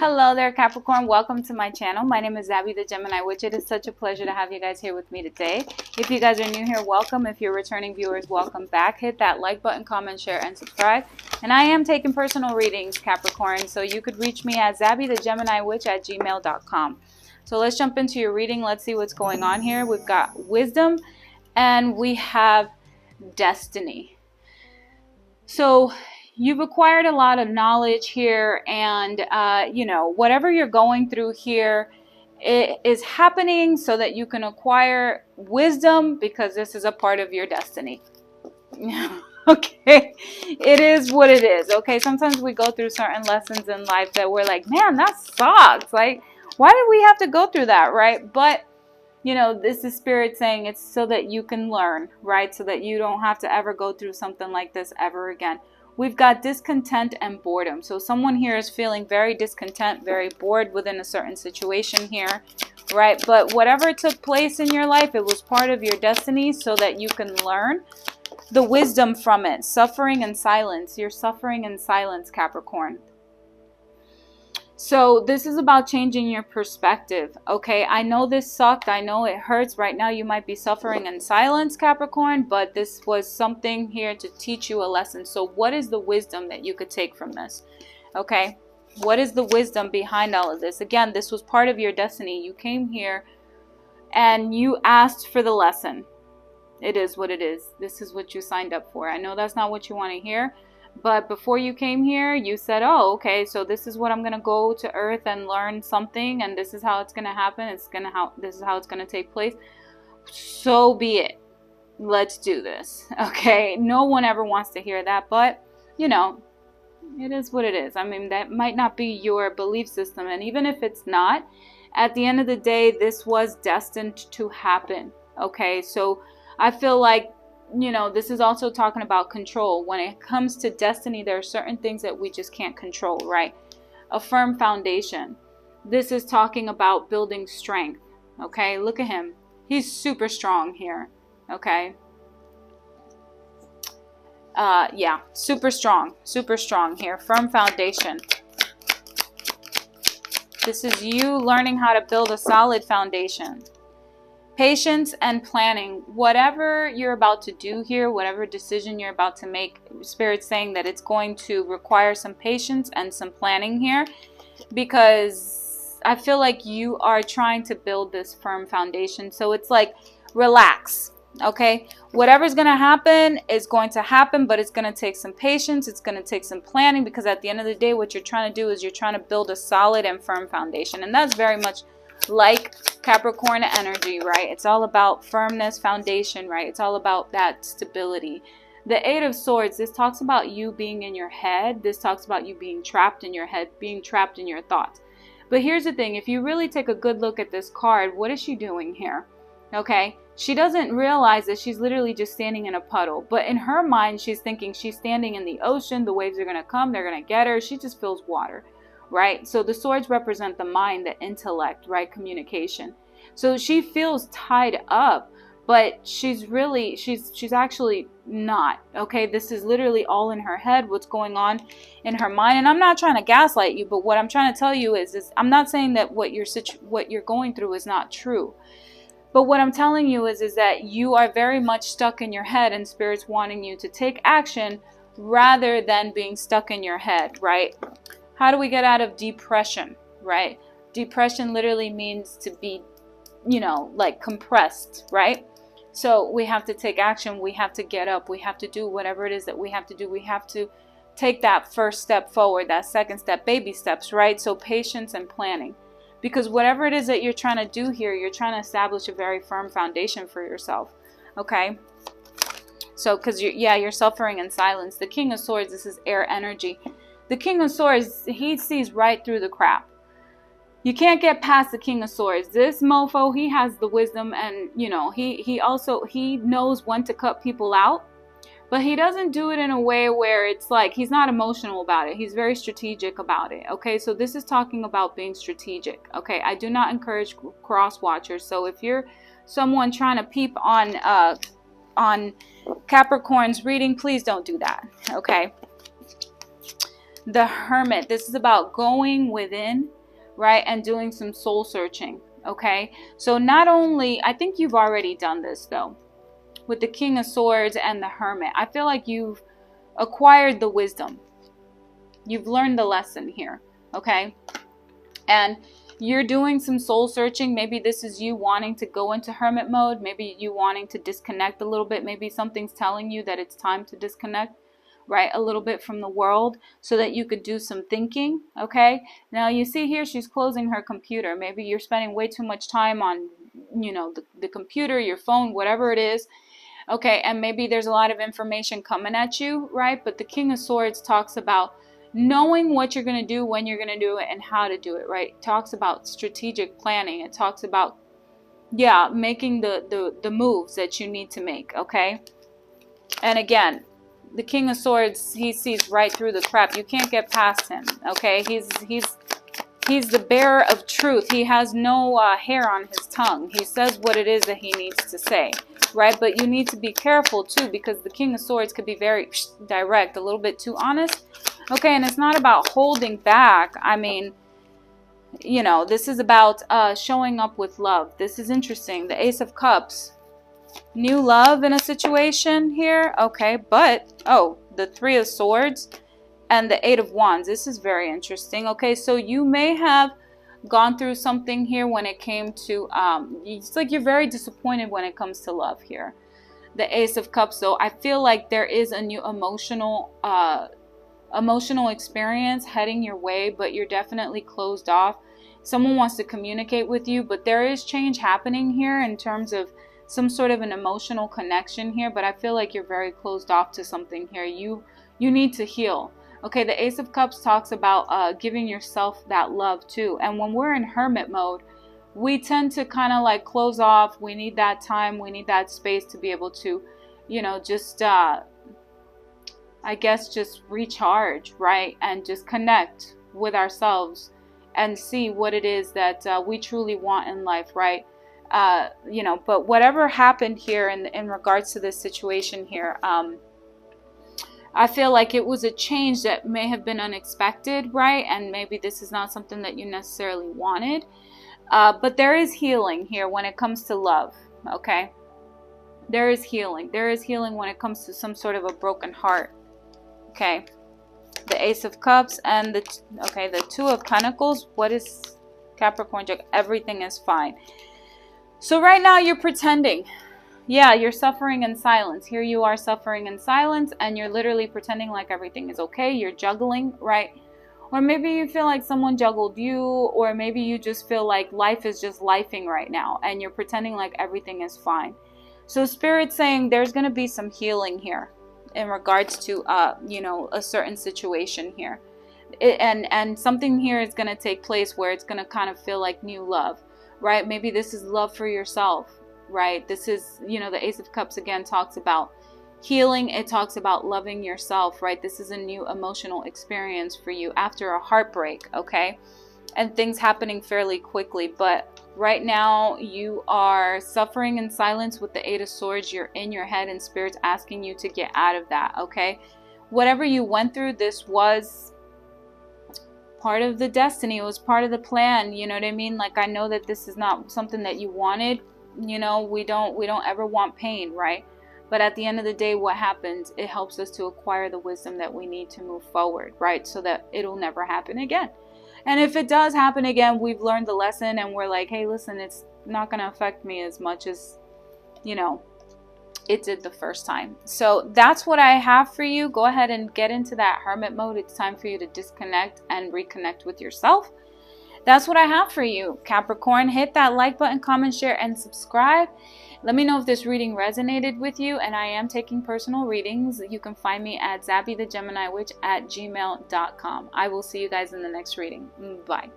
Hello there, Capricorn. Welcome to my channel. My name is Xabethegeminiwitch. It is such a pleasure to have you guys here with me today. If you guys are new here, welcome. If you're returning viewers, welcome back. Hit that like button, comment, share, and subscribe. And I am taking personal readings, Capricorn, so you could reach me at xabethegeminiwitch@gmail.com. So let's jump into your reading. Let's see what's going on here. We've got wisdom and we have destiny. So you've acquired a lot of knowledge here, and whatever you're going through here, it is happening so that you can acquire wisdom, because this is a part of your destiny. Okay, it is what it is. Okay, sometimes we go through certain lessons in life that we're like, man, that sucks. Like, why did we have to go through that, right? But this is spirit saying it's so that you can learn, right? So that you don't have to ever go through something like this ever again. We've got discontent and boredom. So someone here is feeling very discontent, very bored within a certain situation here, right? But whatever took place in your life, it was part of your destiny so that you can learn the wisdom from it. Suffering and silence. You're suffering in silence, Capricorn. So this is about changing your perspective, okay? I know this sucked. I know it hurts. Right now you might be suffering in silence, Capricorn, but this was something here to teach you a lesson. So what is the wisdom that you could take from this, okay? What is the wisdom behind all of this? Again, this was part of your destiny. You came here and you asked for the lesson. It is what it is. This is what you signed up for. I know that's not what you want to hear. But before you came here, you said, oh, okay, so this is what I'm going to go to Earth and learn something, and this is how it's going to happen. This is how it's going to take place. So be it. Let's do this. Okay, no one ever wants to hear that, but, it is what it is. I mean, that might not be your belief system, and even if it's not, at the end of the day, this was destined to happen. Okay, so I feel like this is also talking about control. When it comes to destiny, there are certain things that we just can't control, right? A firm foundation. This is talking about building strength, okay? Look at him. He's super strong here, okay? Yeah, super strong here. Firm foundation. This is you learning how to build a solid foundation. Patience and planning. Whatever you're about to do here, whatever decision you're about to make, Spirit's saying that it's going to require some patience and some planning here, because I feel like you are trying to build this firm foundation. So it's like, relax, okay? Whatever's going to happen is going to happen, but it's going to take some patience. It's going to take some planning, because at the end of the day, what you're trying to do is you're trying to build a solid and firm foundation. And that's very much like Capricorn energy, right? It's all about firmness, foundation, right? It's all about that stability. The Eight of Swords, this talks about you being in your head. This talks about you being trapped in your head, being trapped in your thoughts. But here's the thing. If you really take a good look at this card, what is she doing here? Okay? She doesn't realize that she's literally just standing in a puddle. But in her mind, she's thinking she's standing in the ocean. The waves are going to come. They're going to get her. She just feels water. Right? So the swords represent the mind, the intellect, right? Communication. So she feels tied up, but she's actually not. Okay? This is literally all in her head, what's going on in her mind. And I'm not trying to gaslight you, but what I'm trying to tell you is I'm not saying that what you're going through is not true. But what I'm telling you is that you are very much stuck in your head, and Spirit's wanting you to take action rather than being stuck in your head, right? How do we get out of depression, right? Depression literally means to be, like compressed, right? So we have to take action. We have to get up. We have to do whatever it is that we have to do. We have to take that first step forward, that second step, baby steps, right? So patience and planning. Because whatever it is that you're trying to do here, you're trying to establish a very firm foundation for yourself, okay? So, because you're suffering in silence. The King of Swords, this is air energy. The King of Swords, he sees right through the crap. You can't get past the King of Swords. This mofo, he has the wisdom, and he knows when to cut people out, but he doesn't do it in a way where it's like he's not emotional about it. He's very strategic about it. Okay, so this is talking about being strategic. Okay, I do not encourage cross watchers. So if you're someone trying to peep on Capricorn's reading, please don't do that. Okay. The Hermit. This is about going within, right, and doing some soul searching. Okay, so not only, I think you've already done this though, with the King of Swords and the Hermit. I feel like you've acquired the wisdom. You've learned the lesson here, okay? And you're doing some soul searching. Maybe this is you wanting to go into hermit mode. Maybe you wanting to disconnect a little bit. Maybe something's telling you that it's time to disconnect, right, a little bit from the world so that you could do some thinking, okay? Now you see here she's closing her computer. Maybe you're spending way too much time on, you know, the computer, your phone, whatever it is, okay? And maybe there's a lot of information coming at you, right? But the King of Swords talks about knowing what you're going to do, when you're going to do it, and how to do it, right? It talks about strategic planning. It talks about, yeah, making the moves that you need to make, okay? And again, the King of Swords, he sees right through the crap. You can't get past him, okay? He's the bearer of truth. He has no hair on his tongue. He says what it is that he needs to say, right? But you need to be careful too, because the King of Swords could be very direct, a little bit too honest, okay? And it's not about holding back. I mean, you know, this is about showing up with love. This is interesting. The Ace of Cups. New love in a situation here, okay? But, oh, the Three of Swords and the Eight of Wands. This is very interesting, okay? So you may have gone through something here when it came to, it's like you're very disappointed when it comes to love here. The Ace of Cups, though, I feel like there is a new emotional experience heading your way, but you're definitely closed off. Someone wants to communicate with you, but there is change happening here in terms of some sort of an emotional connection here, but I feel like you're very closed off to something here. You need to heal. Okay, the Ace of Cups talks about giving yourself that love too. And when we're in hermit mode, we tend to kind of like close off. We need that time. We need that space to be able to, you know, just, I guess, just recharge, right? And just connect with ourselves and see what it is that we truly want in life, right? You know, but whatever happened here in regards to this situation here, I feel like it was a change that may have been unexpected, right? And maybe this is not something that you necessarily wanted, but there is healing here when it comes to love, okay? There is healing. There is healing when it comes to some sort of a broken heart, okay? The Ace of Cups and the Two of Pentacles. What is Capricorn? Everything is fine. So right now you're pretending. Yeah, you're suffering in silence. Here you are suffering in silence and you're literally pretending like everything is okay. You're juggling, right? Or maybe you feel like someone juggled you, or maybe you just feel like life is just lifing right now and you're pretending like everything is fine. So Spirit's saying there's going to be some healing here in regards to, you know, a certain situation here. And something here is going to take place where it's going to kind of feel like new love. Right? Maybe this is love for yourself, right? This is, you know, the Ace of Cups again talks about healing. It talks about loving yourself, right? This is a new emotional experience for you after a heartbreak, okay? And things happening fairly quickly. But right now you are suffering in silence with the Eight of Swords. You're in your head and Spirit's asking you to get out of that, okay? Whatever you went through, this was part of the destiny. It was part of the plan, you know what I mean? Like, I know that this is not something that you wanted, you know, we don't ever want pain, right? But at the end of the day, what happens, it helps us to acquire the wisdom that we need to move forward, right? So that it'll never happen again. And if it does happen again, we've learned the lesson and we're like, hey, listen, it's not going to affect me as much as, you know, it did the first time. So that's what I have for you. Go ahead and get into that hermit mode. It's time for you to disconnect and reconnect with yourself. That's what I have for you, Capricorn. Hit that like button, comment, share, and subscribe. Let me know if this reading resonated with you. And I am taking personal readings. You can find me at Xabethegeminiwitch@gmail.com. I will see you guys in the next reading. Bye.